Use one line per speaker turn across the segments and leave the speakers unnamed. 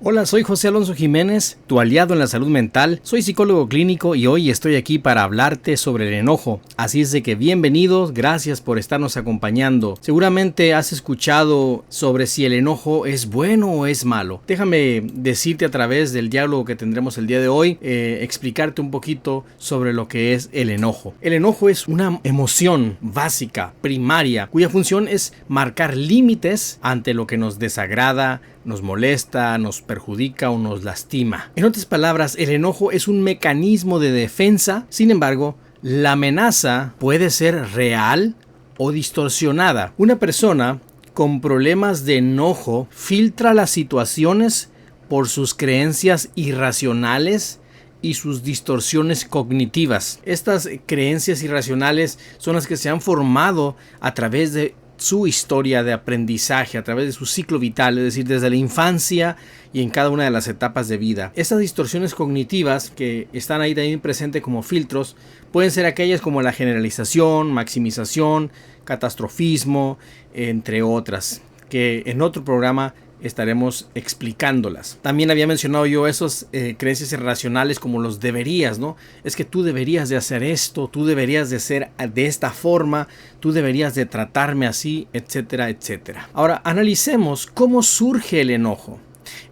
Hola, soy José Alonso Jiménez, tu aliado en la salud mental. Soy psicólogo clínico y hoy estoy aquí para hablarte sobre el enojo. Así es de que bienvenidos, gracias por estarnos acompañando. Seguramente has escuchado sobre si el enojo es bueno o es malo. Déjame decirte a través del diálogo que tendremos el día de hoy, explicarte un poquito sobre lo que es el enojo. El enojo es una emoción básica, primaria, cuya función es marcar límites ante lo que nos desagrada, nos molesta, nos perjudica o nos lastima. En otras palabras, el enojo es un mecanismo de defensa. Sin embargo, la amenaza puede ser real o distorsionada. Una persona con problemas de enojo filtra las situaciones por sus creencias irracionales y sus distorsiones cognitivas. Estas creencias irracionales son las que se han formado a través de su historia de aprendizaje, a través de su ciclo vital, es decir, desde la infancia y en cada una de las etapas de vida. Estas distorsiones cognitivas que están ahí también presentes como filtros pueden ser aquellas como la generalización, maximización, catastrofismo, entre otras, que en otro programa estaremos explicándolas. También había mencionado yo esas creencias irracionales como los deberías, ¿no? Es que tú deberías de hacer esto, tú deberías de ser de esta forma, tú deberías de tratarme así, etcétera, etcétera. Ahora, analicemos cómo surge el enojo.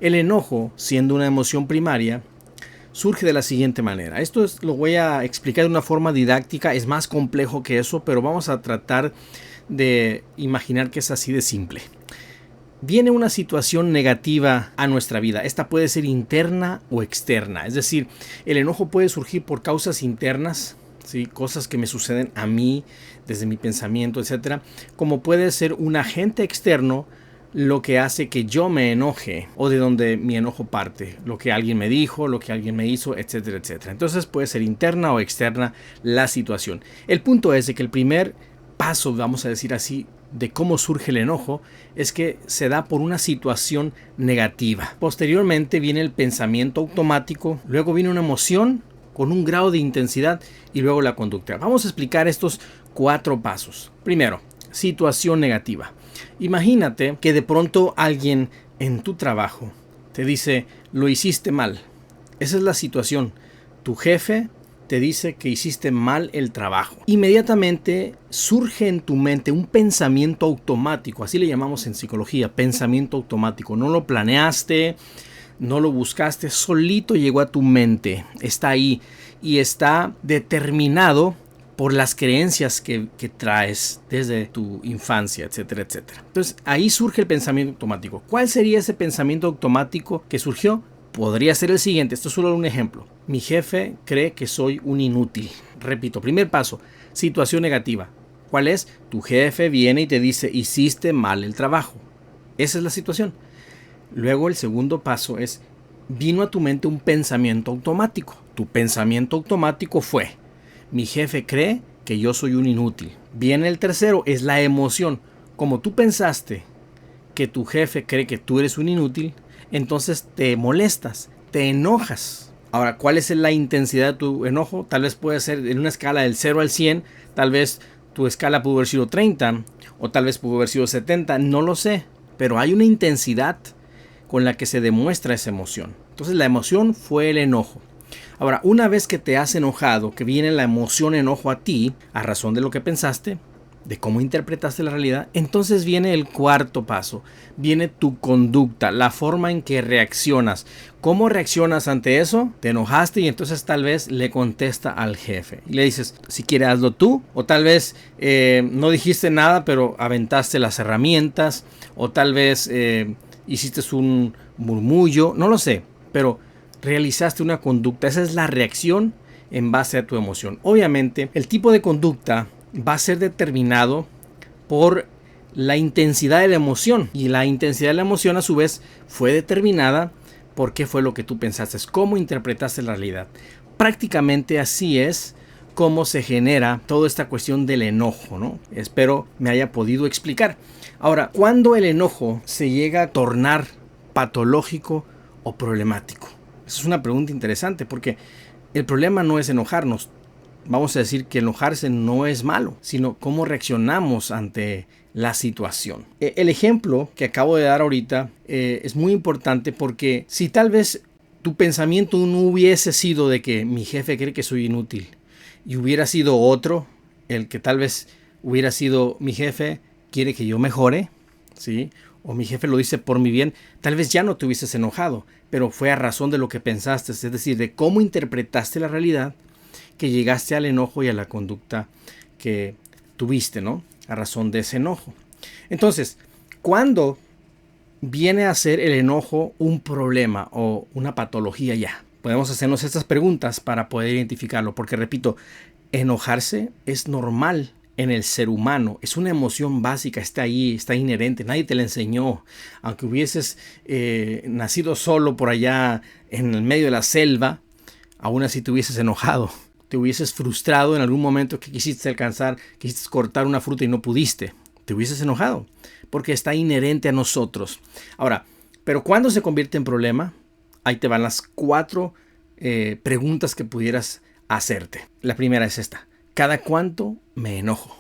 El enojo, siendo una emoción primaria, surge de la siguiente manera. Esto lo voy a explicar de una forma didáctica, es más complejo que eso, pero vamos a tratar de imaginar que es así de simple. Viene una situación negativa a nuestra vida. Esta puede ser interna o externa. Es decir, el enojo puede surgir por causas internas, ¿sí? Cosas que me suceden a mí desde mi pensamiento, etc. Como puede ser un agente externo lo que hace que yo me enoje o de donde mi enojo parte. Lo que alguien me dijo, lo que alguien me hizo, etcétera, etcétera. Entonces puede ser interna o externa la situación. El punto es de que el primer paso, vamos a decir así, de cómo surge el enojo es que se da por una situación negativa. Posteriormente viene el pensamiento automático, luego viene una emoción con un grado de intensidad y luego la conducta. Vamos a explicar estos 4 pasos. Primero, situación negativa. Imagínate que de pronto alguien en tu trabajo te dice, lo hiciste mal. Esa es la situación. Tu jefe te dice que hiciste mal el trabajo. Inmediatamente surge en tu mente un pensamiento automático, así le llamamos en psicología, pensamiento automático. No lo planeaste, no lo buscaste, solito llegó a tu mente, está ahí y está determinado por las creencias que traes desde tu infancia, etcétera, etcétera. Entonces ahí surge el pensamiento automático. ¿Cuál sería ese pensamiento automático que surgió? Podría ser el siguiente, esto es solo un ejemplo. Mi jefe cree que soy un inútil. Repito, primer paso, situación negativa. ¿Cuál es? Tu jefe viene y te dice, hiciste mal el trabajo. Esa es la situación. Luego el segundo paso es, vino a tu mente un pensamiento automático. Tu pensamiento automático fue, mi jefe cree que yo soy un inútil. Viene el tercero, es la emoción. Como tú pensaste que tu jefe cree que tú eres un inútil, entonces te molestas, te enojas. Ahora, ¿cuál es la intensidad de tu enojo? Tal vez puede ser en una escala del 0 al 100, tal vez tu escala pudo haber sido 30 o tal vez pudo haber sido 70, no lo sé, pero hay una intensidad con la que se demuestra esa emoción. Entonces la emoción fue el enojo. Ahora, una vez que te has enojado, que viene la emoción enojo a ti, a razón de lo que pensaste, de cómo interpretaste la realidad, entonces viene el cuarto paso, viene tu conducta, la forma en que reaccionas. ¿Cómo reaccionas ante eso? Te enojaste y entonces tal vez le contesta al jefe y le dices, si quieres hazlo tú, o tal vez no dijiste nada pero aventaste las herramientas, o tal vez hiciste un murmullo, no lo sé, pero realizaste una conducta. Esa es la reacción en base a tu emoción. Obviamente el tipo de conducta va a ser determinado por la intensidad de la emoción, y la intensidad de la emoción a su vez fue determinada por qué fue lo que tú pensaste, cómo interpretaste la realidad. Prácticamente así es como se genera toda esta cuestión del enojo, ¿no? Espero me haya podido explicar. Ahora, ¿cuándo el enojo se llega a tornar patológico o problemático? Esa es una pregunta interesante, porque el problema no es enojarnos. Vamos a decir que enojarse no es malo, sino cómo reaccionamos ante la situación. El ejemplo que acabo de dar ahorita es muy importante porque si tal vez tu pensamiento no hubiese sido de que mi jefe cree que soy inútil y hubiera sido otro, el que tal vez hubiera sido mi jefe quiere que yo mejore, ¿sí? O mi jefe lo dice por mi bien, tal vez ya no te hubieses enojado, pero fue a razón de lo que pensaste, es decir, de cómo interpretaste la realidad que llegaste al enojo y a la conducta que tuviste, ¿no? A razón de ese enojo. Entonces, ¿cuándo viene a ser el enojo un problema o una patología ya? Podemos hacernos estas preguntas para poder identificarlo, porque repito, enojarse es normal en el ser humano, es una emoción básica, está ahí, está inherente, nadie te la enseñó. Aunque hubieses nacido solo por allá en el medio de la selva, aún así te hubieses enojado, te hubieses frustrado en algún momento que quisiste alcanzar, quisiste cortar una fruta y no pudiste, te hubieses enojado, porque está inherente a nosotros. Ahora, pero ¿cuándo se convierte en problema? Ahí te van las 4 preguntas que pudieras hacerte. La primera es esta: ¿cada cuánto me enojo?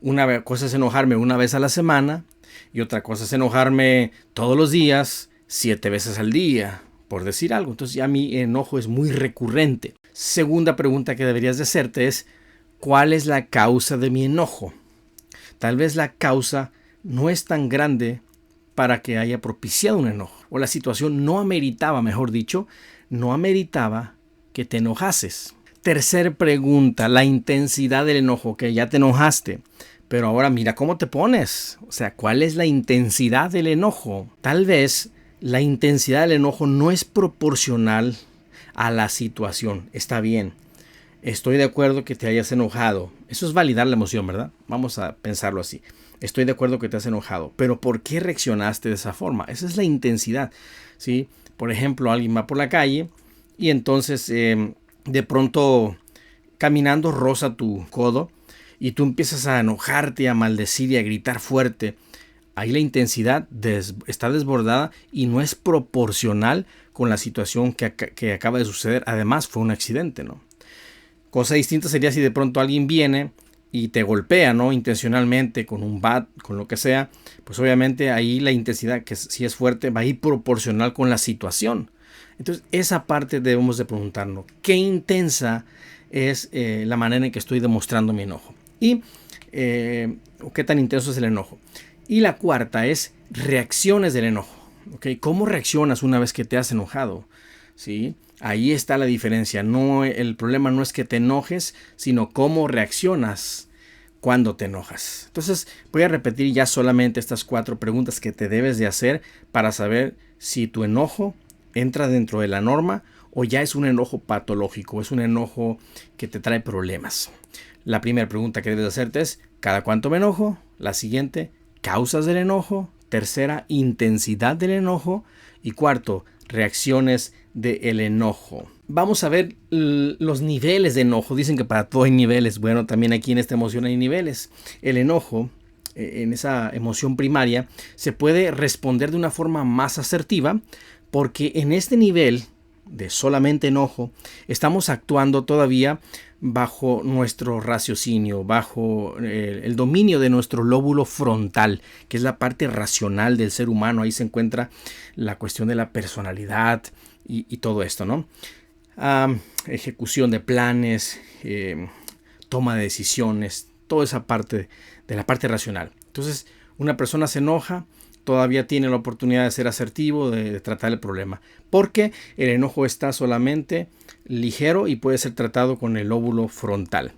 Una cosa es enojarme una vez a la semana y otra cosa es enojarme todos los días, 7 veces al día, por decir algo. Entonces ya mi enojo es muy recurrente. Segunda pregunta que deberías de hacerte es: ¿cuál es la causa de mi enojo? Tal vez la causa no es tan grande para que haya propiciado un enojo, o la situación no ameritaba, mejor dicho, no ameritaba que te enojases. Tercer pregunta: la intensidad del enojo, que ya te enojaste, pero ahora mira cómo te pones. O sea, ¿cuál es la intensidad del enojo? Tal vez la intensidad del enojo no es proporcional a la situación. Está bien, estoy de acuerdo que te hayas enojado. Eso es validar la emoción, ¿verdad? Vamos a pensarlo así. Estoy de acuerdo que te has enojado, pero ¿por qué reaccionaste de esa forma? Esa es la intensidad, ¿sí? Por ejemplo, alguien va por la calle y entonces de pronto caminando roza tu codo y tú empiezas a enojarte, a maldecir y a gritar fuerte. Ahí la intensidad está desbordada y no es proporcional con la situación que acaba de suceder. Además, fue un accidente, ¿no? Cosa distinta sería si de pronto alguien viene y te golpea, ¿no? Intencionalmente, con un bat, con lo que sea. Pues obviamente ahí la intensidad, que si es fuerte, va a ir proporcional con la situación. Entonces, esa parte debemos de preguntarnos: ¿qué intensa es la manera en que estoy demostrando mi enojo? Y qué tan intenso es el enojo. Y la cuarta es reacciones del enojo. ¿Okay? ¿Cómo reaccionas una vez que te has enojado? ¿Sí? Ahí está la diferencia. No, el problema no es que te enojes, sino cómo reaccionas cuando te enojas. Entonces voy a repetir ya solamente estas 4 preguntas que te debes de hacer para saber si tu enojo entra dentro de la norma o ya es un enojo patológico, es un enojo que te trae problemas. La primera pregunta que debes hacerte es: ¿cada cuánto me enojo? La siguiente: causas del enojo. Tercera: intensidad del enojo. Y cuarto: reacciones del enojo. Vamos a ver los niveles de enojo. Dicen que para todo hay niveles. Bueno, también aquí en esta emoción hay niveles. El enojo, en esa emoción primaria, se puede responder de una forma más asertiva, porque en este nivel de solamente enojo estamos actuando todavía bajo nuestro raciocinio, bajo el dominio de nuestro lóbulo frontal, que es la parte racional del ser humano. Ahí se encuentra la cuestión de la personalidad y todo esto, ¿no? Ejecución de planes, toma de decisiones, toda esa parte de la parte racional. Entonces, una persona se enoja, todavía tiene la oportunidad de ser asertivo, de tratar el problema, porque el enojo está solamente ligero y puede ser tratado con el lóbulo frontal.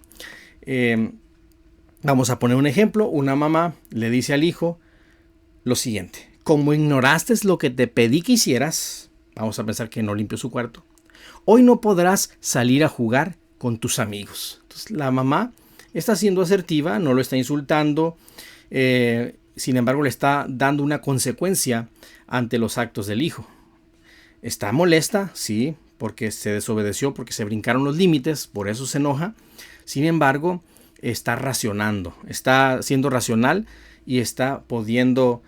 Vamos a poner un ejemplo. Una mamá le dice al hijo lo siguiente: como ignoraste lo que te pedí que hicieras, vamos a pensar que no limpió su cuarto, hoy no podrás salir a jugar con tus amigos. Entonces la mamá está siendo asertiva, no lo está insultando, sin embargo le está dando una consecuencia ante los actos del hijo. Está molesta, sí, porque se desobedeció, porque se brincaron los límites, por eso se enoja. Sin embargo, está racionando, está siendo racional y está pudiendo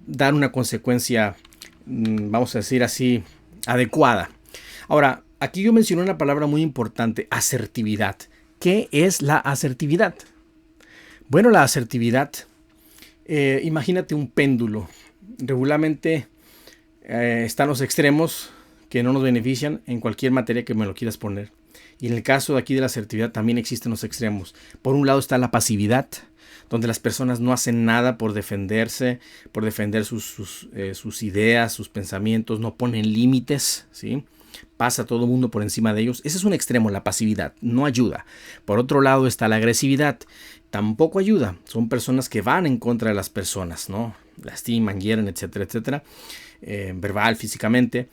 dar una consecuencia, vamos a decir así, adecuada. Ahora, aquí yo mencioné una palabra muy importante: asertividad. ¿Qué es la asertividad? Bueno, la asertividad. Imagínate un péndulo. Regularmente están los extremos que no nos benefician en cualquier materia que me lo quieras poner. Y en el caso de aquí de la asertividad también existen los extremos. Por un lado está la pasividad, donde las personas no hacen nada por defenderse, por defender sus ideas, sus pensamientos, no ponen límites, ¿sí? Pasa todo el mundo por encima de ellos. Ese es un extremo, la pasividad, no ayuda. Por otro lado está la agresividad, tampoco ayuda. Son personas que van en contra de las personas, ¿no? Lastiman, hieren, etcétera, etcétera, verbal, físicamente,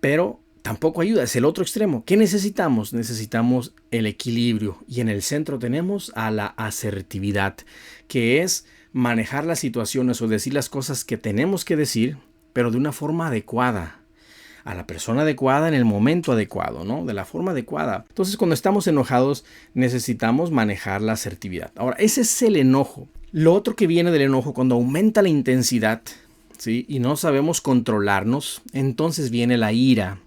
pero tampoco ayuda, es el otro extremo. ¿Qué necesitamos? Necesitamos el equilibrio y en el centro tenemos a la asertividad, que es manejar las situaciones o decir las cosas que tenemos que decir, pero de una forma adecuada, a la persona adecuada en el momento adecuado, ¿no? De la forma adecuada. Entonces, cuando estamos enojados, necesitamos manejar la asertividad. Ahora, ese es el enojo. Lo otro que viene del enojo, cuando aumenta la intensidad, ¿sí? Y no sabemos controlarnos, entonces viene la ira,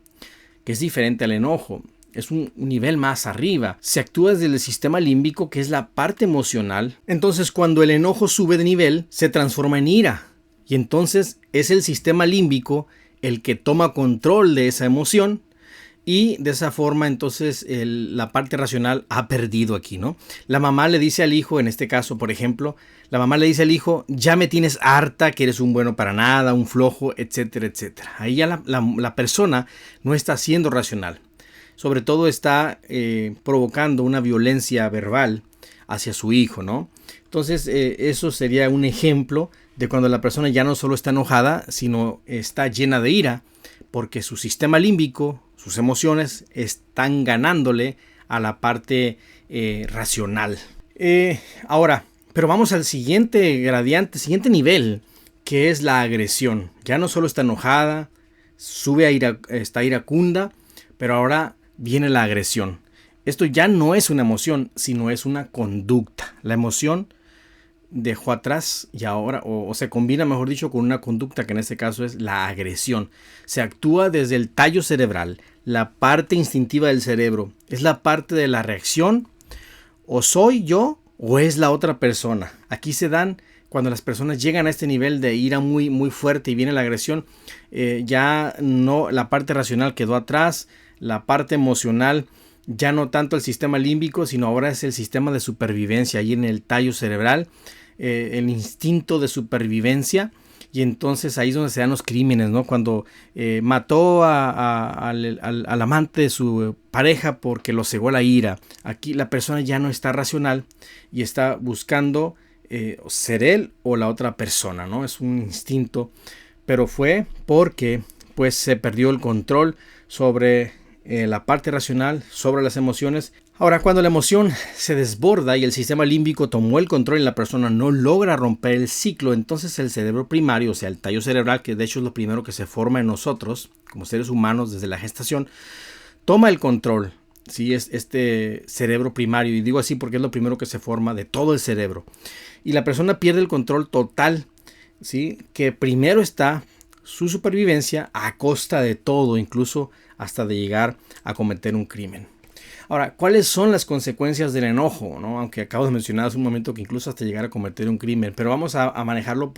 que es diferente al enojo. Es un nivel más arriba. Se actúa desde el sistema límbico, que es la parte emocional. Entonces, cuando el enojo sube de nivel, se transforma en ira. Y entonces es el sistema límbico el que toma control de esa emoción. Y de esa forma, entonces, la parte racional ha perdido aquí, ¿no? La mamá le dice al hijo, en este caso, por ejemplo, la mamá le dice al hijo, ya me tienes harta, que eres un bueno para nada, un flojo, etcétera, etcétera. Ahí ya la persona no está siendo racional. Sobre todo está provocando una violencia verbal hacia su hijo, ¿no? Entonces, eso sería un ejemplo de cuando la persona ya no solo está enojada, sino está llena de ira, porque su sistema límbico, sus emociones, están ganándole a la parte racional. Ahora, pero vamos al siguiente gradiente, siguiente nivel, que es la agresión. Ya no solo está enojada, sube a ira, está iracunda, pero ahora viene la agresión. Esto ya no es una emoción, sino es una conducta. La emoción dejó atrás y ahora, o se combina, mejor dicho, con una conducta que en este caso es la agresión. Se actúa desde el tallo cerebral, la parte instintiva del cerebro. Es la parte de la reacción, o soy yo o es la otra persona. Aquí se dan, cuando las personas llegan a este nivel de ira muy, muy fuerte y viene la agresión, ya no, la parte racional quedó atrás, la parte emocional, ya no tanto el sistema límbico, sino ahora es el sistema de supervivencia, ahí en el tallo cerebral, el instinto de supervivencia. Y entonces ahí es donde se dan los crímenes, ¿no? Cuando mató al amante de su pareja porque lo cegó la ira. Aquí la persona ya no está racional y está buscando ser él o la otra persona, ¿no? Es un instinto, pero fue porque pues se perdió el control sobre la parte racional, sobre las emociones. Ahora, cuando la emoción se desborda y el sistema límbico tomó el control y la persona no logra romper el ciclo, entonces el cerebro primario, o sea, el tallo cerebral, que de hecho es lo primero que se forma en nosotros, como seres humanos desde la gestación, toma el control. Sí, es este cerebro primario, y digo así porque es lo primero que se forma de todo el cerebro. Y la persona pierde el control total, ¿sí? Que primero está su supervivencia a costa de todo, incluso hasta de llegar a cometer un crimen. Ahora, ¿cuáles son las consecuencias del enojo, ¿no? Aunque acabo de mencionar hace un momento que incluso hasta llegar a cometer un crimen, pero vamos a manejarlo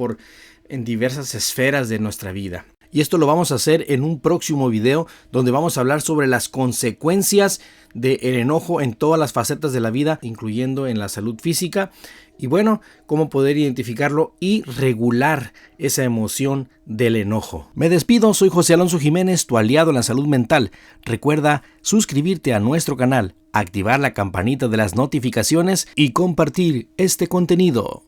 en diversas esferas de nuestra vida. Y esto lo vamos a hacer en un próximo video donde vamos a hablar sobre las consecuencias del enojo en todas las facetas de la vida, incluyendo en la salud física. Y bueno, cómo poder identificarlo y regular esa emoción del enojo. Me despido, soy José Alonso Jiménez, tu aliado en la salud mental. Recuerda suscribirte a nuestro canal, activar la campanita de las notificaciones y compartir este contenido.